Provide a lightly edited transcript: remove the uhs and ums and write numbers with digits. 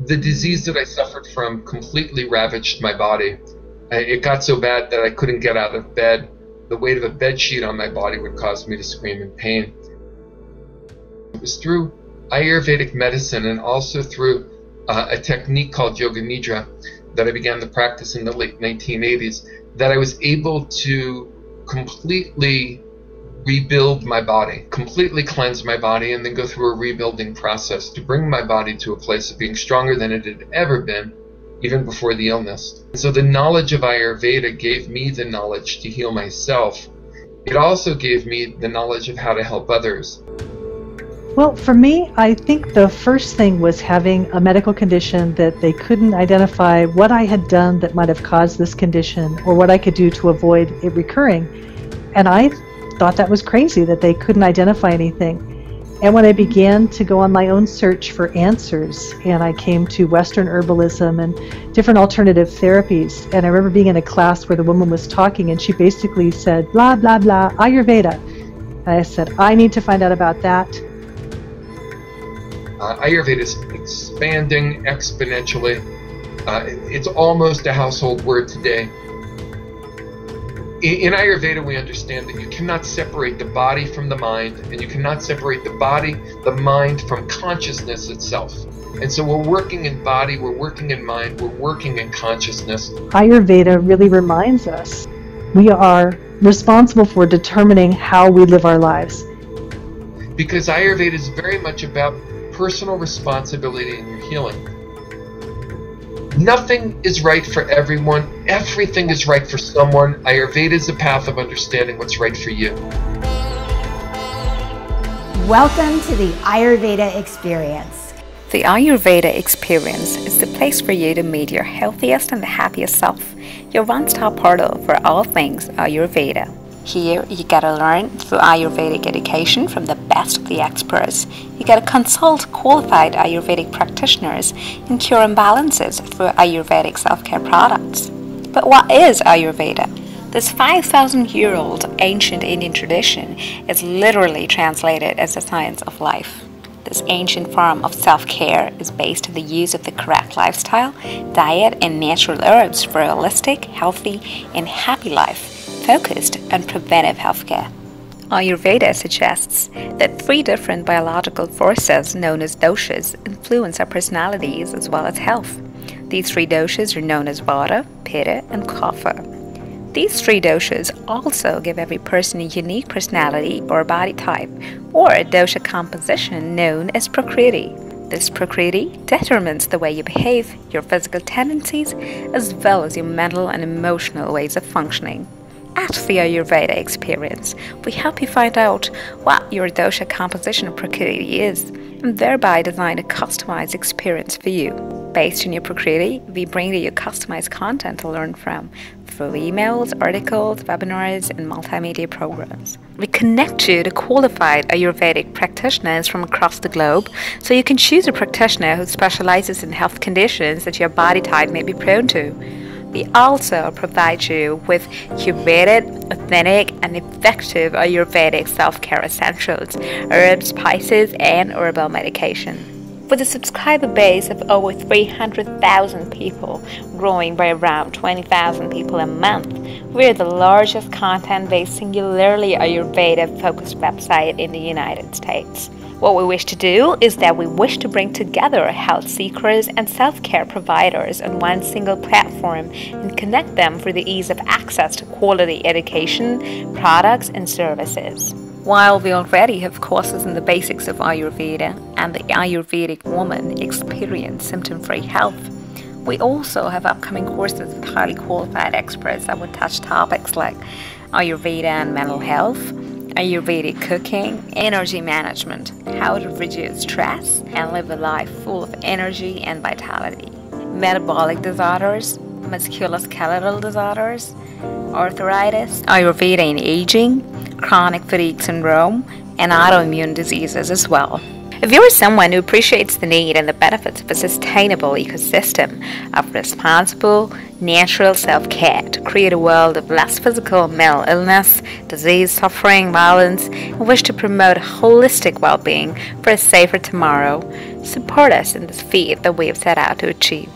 The disease that I suffered from completely ravaged my body. It got so bad that I couldn't get out of bed. The weight of a bed sheet on my body would cause me to scream in pain. It was through Ayurvedic medicine and also through a technique called Yoga Nidra that I began to practice in the late 1980s that I was able to completely rebuild my body, completely cleanse my body, and then go through a rebuilding process to bring my body to a place of being stronger than it had ever been, even before the illness. So the knowledge of Ayurveda gave me the knowledge to heal myself. It also gave me the knowledge of how to help others. Well, for me, I think the first thing was having a medical condition that they couldn't identify what I had done that might have caused this condition or what I could do to avoid it recurring. And I thought that was crazy that they couldn't identify anything. And when I began to go on my own search for answers, and I came to Western herbalism and different alternative therapies, and I remember being in a class where the woman was talking and she basically said, blah, blah, blah, Ayurveda. And I said, I need to find out about that. Ayurveda is expanding exponentially. It's almost a household word today. In Ayurveda, we understand that you cannot separate the body from the mind, and you cannot separate the mind from consciousness itself. And so we're working in body, we're working in mind, we're working in consciousness. Ayurveda really reminds us we are responsible for determining how we live our lives. Because Ayurveda is very much about personal responsibility in your healing. Nothing is right for everyone. Everything is right for someone. Ayurveda is the path of understanding what's right for you. Welcome to the Ayurveda Experience. The Ayurveda Experience is the place for you to meet your healthiest and the happiest self, your one-stop portal for all things Ayurveda. Here, you get to learn through Ayurvedic education from the best of the experts. You get to consult qualified Ayurvedic practitioners and cure imbalances through Ayurvedic self-care products. But what is Ayurveda? This 5,000-year-old ancient Indian tradition is literally translated as the science of life. This ancient form of self-care is based on the use of the correct lifestyle, diet, and natural herbs for a holistic, healthy, and happy life, focused on preventive healthcare. Ayurveda suggests that 3 different biological forces known as doshas influence our personalities as well as health. These 3 doshas are known as Vata, Pitta, and Kapha. These 3 doshas also give every person a unique personality or body type, or a dosha composition known as Prakriti. This Prakriti determines the way you behave, your physical tendencies, as well as your mental and emotional ways of functioning. At the Ayurveda Experience, we help you find out what your dosha composition of Prakriti is, and thereby design a customized experience for you. Based on your Prakriti, we bring you customized content to learn from through emails, articles, webinars, and multimedia programs. We connect you to qualified Ayurvedic practitioners from across the globe, so you can choose a practitioner who specializes in health conditions that your body type may be prone to. We also provide you with curated, authentic, and effective Ayurvedic self-care essentials, herbs, spices, and herbal medication. With a subscriber base of over 300,000 people, growing by around 20,000 people a month, we're the largest content-based, singularly Ayurveda-focused website in the United States. What we wish to do is that we wish to bring together health seekers and self-care providers on one single platform and connect them for the ease of access to quality education, products, and services. While we already have courses in the basics of Ayurveda and the Ayurvedic woman experience symptom-free health, we also have upcoming courses with highly qualified experts that would touch topics like Ayurveda and mental health, Ayurvedic cooking, energy management, how to reduce stress and live a life full of energy and vitality, metabolic disorders, musculoskeletal disorders, arthritis, Ayurveda in aging, chronic fatigue syndrome, and autoimmune diseases as well. If you are someone who appreciates the need and the benefits of a sustainable ecosystem of responsible, natural self-care to create a world of less physical and mental illness, disease, suffering, violence, and wish to promote holistic well-being for a safer tomorrow, support us in this feat that we have set out to achieve.